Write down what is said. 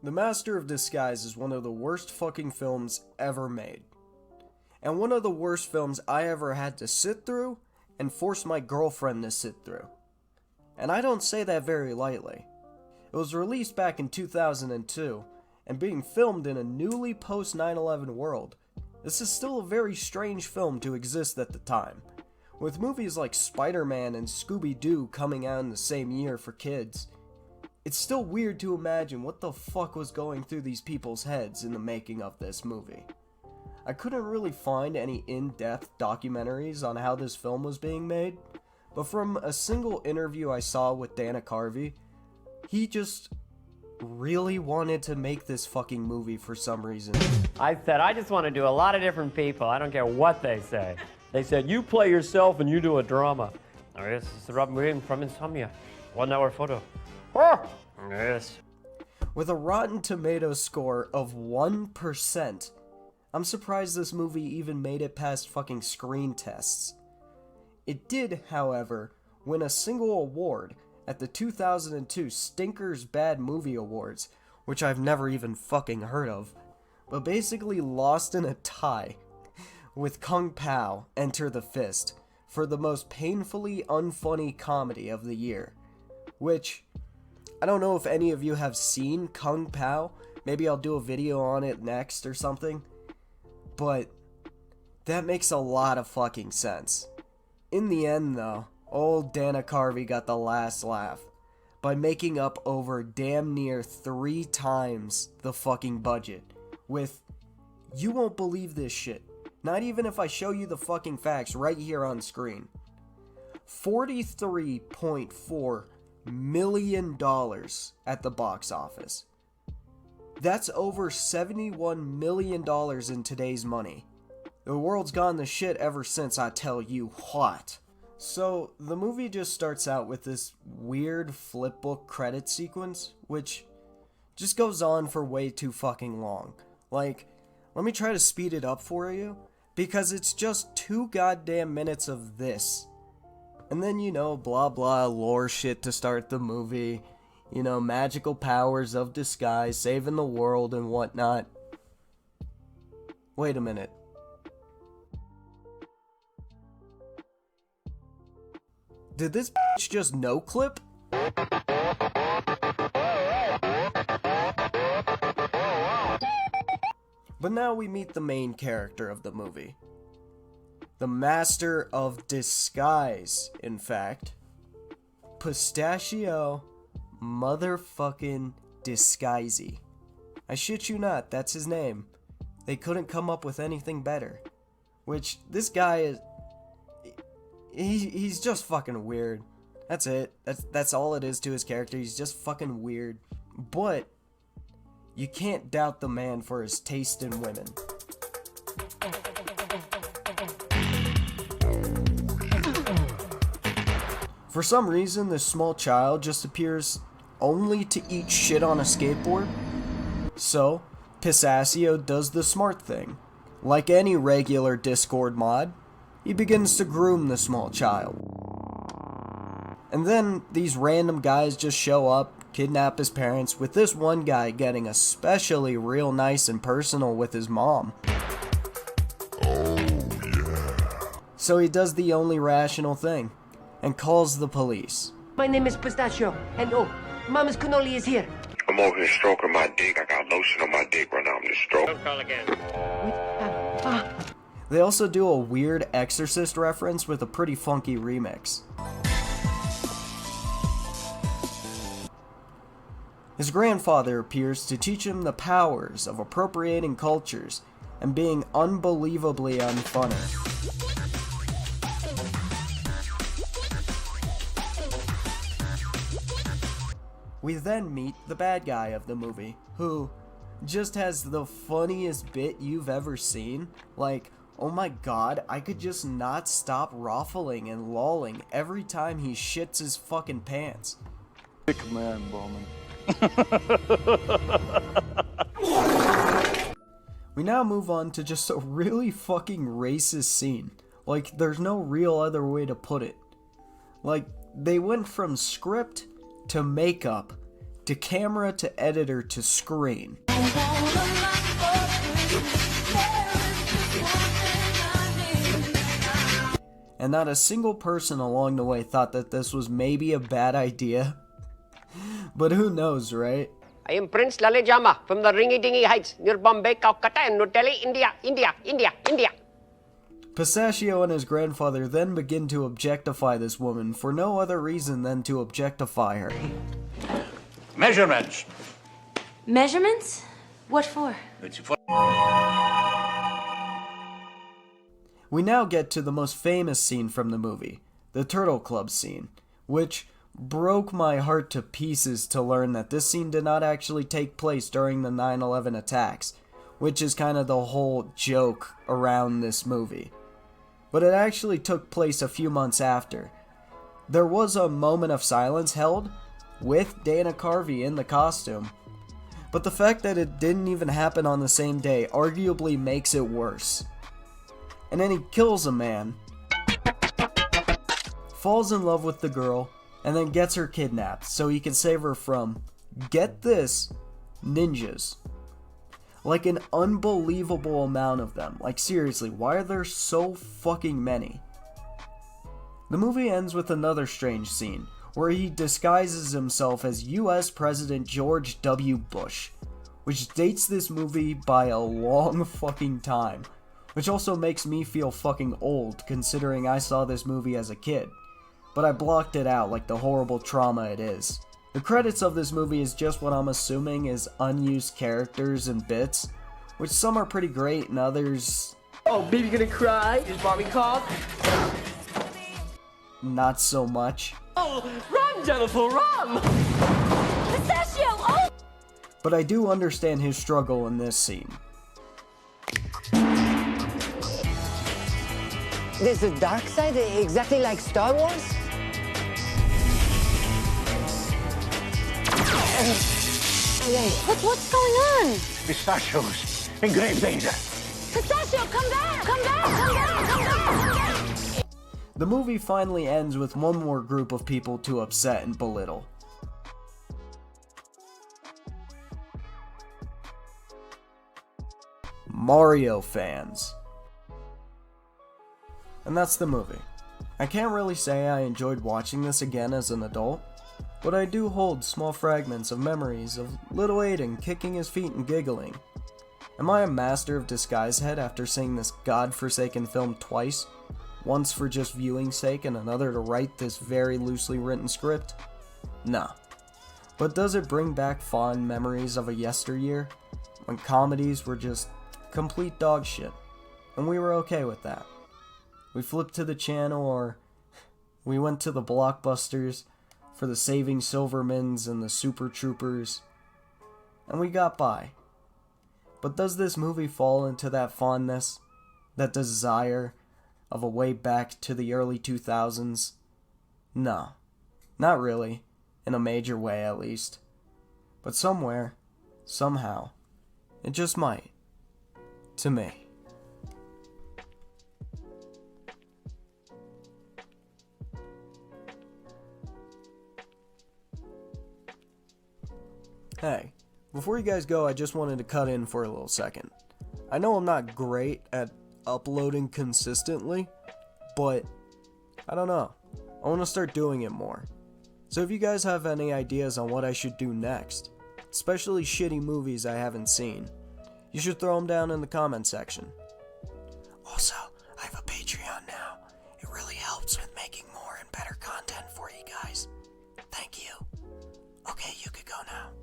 The Master of Disguise is one of the worst fucking films ever made. And one of the worst films I ever had to sit through and force my girlfriend to sit through. And I don't say that very lightly. It was released back in 2002, and being filmed in a newly post 9/11 world, this is still a very strange film to exist at the time. With movies like Spider-Man and Scooby-Doo coming out in the same year for kids, it's still weird to imagine what the fuck was going through these people's heads in the making of this movie. I couldn't really find any in-depth documentaries on how this film was being made, but from a single interview I saw with Dana Carvey, he just really wanted to make this fucking movie for some reason. I said, I just want to do a lot of different people. I don't care what they say. They said, you play yourself and you do a drama. Oh, yes, it's the Robin Williams from Insomnia. 1 hour photo. Oh, yes. With a Rotten Tomatoes score of 1%, I'm surprised this movie even made it past fucking screen tests. It did, however, win a single award at the 2002 Stinkers Bad Movie Awards, which I've never even fucking heard of, but basically lost in a tie with Kung Pao, Enter the Fist, for the most painfully unfunny comedy of the year. Which, I don't know if any of you have seen Kung Pao, maybe I'll do a video on it next or something, but that makes a lot of fucking sense. In the end though, old Dana Carvey got the last laugh by making up over damn near 3 times the fucking budget with, you won't believe this shit, not even if I show you the fucking facts right here on screen, $43.4 million at the box office. That's over $71 million in today's money. The world's gone to shit ever since, I tell you what. So, the movie just starts out with this weird flipbook credit sequence, which just goes on for way too fucking long. Like, let me try to speed it up for you, because it's just 2 goddamn minutes of this. And then, blah blah lore shit to start the movie, magical powers of disguise, saving the world and whatnot. Wait a minute. Did this bitch just no-clip? But now we meet the main character of the movie. The Master of Disguise, in fact. Pistachio motherfucking Disguisey. I shit you not, that's his name. They couldn't come up with anything better. Which, this guy is... He's just fucking weird. That's it. That's all it is to his character. He's just fucking weird. But you can't doubt the man for his taste in women. For some reason, this small child just appears only to eat shit on a skateboard. So, Pistachio does the smart thing. Like any regular Discord mod, he begins to groom the small child. And then these random guys just show up, kidnap his parents, with this one guy getting especially real nice and personal with his mom. Oh yeah. So he does the only rational thing, and calls the police. My name is Pistachio, and Mama's cannoli is here. I'm over here stroking my dick. I got lotion on my dick right now. I'm just stroking. Don't call again. They also do a weird Exorcist reference with a pretty funky remix. His grandfather appears to teach him the powers of appropriating cultures and being unbelievably unfunner. We then meet the bad guy of the movie, who just has the funniest bit you've ever seen. Like, oh my god, I could just not stop ruffling and lolling every time he shits his fucking pants. Big man, Bowman. We now move on to just a really fucking racist scene. Like, there's no real other way to put it. Like, they went from script to makeup to camera to editor to screen. And not a single person along the way thought that this was maybe a bad idea. But who knows, right? I am Prince Lalejama from the Ringy-Dingy Heights near Bombay, Calcutta, and New Delhi, India. Pistachio and his grandfather then begin to objectify this woman for no other reason than to objectify her. Measurements. Measurements? What for? We now get to the most famous scene from the movie, the Turtle Club scene, which broke my heart to pieces to learn that this scene did not actually take place during the 9/11 attacks, which is kind of the whole joke around this movie. But it actually took place a few months after. There was a moment of silence held with Dana Carvey in the costume, but the fact that it didn't even happen on the same day arguably makes it worse. And then he kills a man, falls in love with the girl, and then gets her kidnapped so he can save her from, get this, ninjas. Like an unbelievable amount of them. Like seriously, why are there so fucking many? The movie ends with another strange scene, where he disguises himself as US President George W. Bush, which dates this movie by a long fucking time. Which also makes me feel fucking old, considering I saw this movie as a kid. But I blocked it out like the horrible trauma it is. The credits of this movie is just what I'm assuming is unused characters and bits, which some are pretty great and others... Oh, baby gonna cry? Is mommy called? Not so much. Oh, run, Jennifer, run! Pistachio! Oh! But I do understand his struggle in this scene. There's a dark side, exactly like Star Wars? What's going on? Pistachios in grave danger. Pistachio, come back! Come back! Come back! Come back! Come back! The movie finally ends with one more group of people to upset and belittle. Mario fans. And that's the movie. I can't really say I enjoyed watching this again as an adult, but I do hold small fragments of memories of little Aidan kicking his feet and giggling. Am I a master of disguise head after seeing this godforsaken film twice? Once for just viewing's sake and another to write this very loosely written script? Nah. But does it bring back fond memories of a yesteryear, when comedies were just complete dog shit, and we were okay with that? We flipped to the channel, or we went to the blockbusters for the Saving Silvermans and the Super Troopers, and we got by. But does this movie fall into that fondness, that desire of a way back to the early 2000s? No, not really, in a major way at least. But somewhere, somehow, it just might. To me. Hey, before you guys go, I just wanted to cut in for a little second. I know I'm not great at uploading consistently, but I don't know. I want to start doing it more. So if you guys have any ideas on what I should do next, especially shitty movies I haven't seen, you should throw them down in the comment section. Also, I have a Patreon now. It really helps with making more and better content for you guys. Thank you. Okay, you could go now.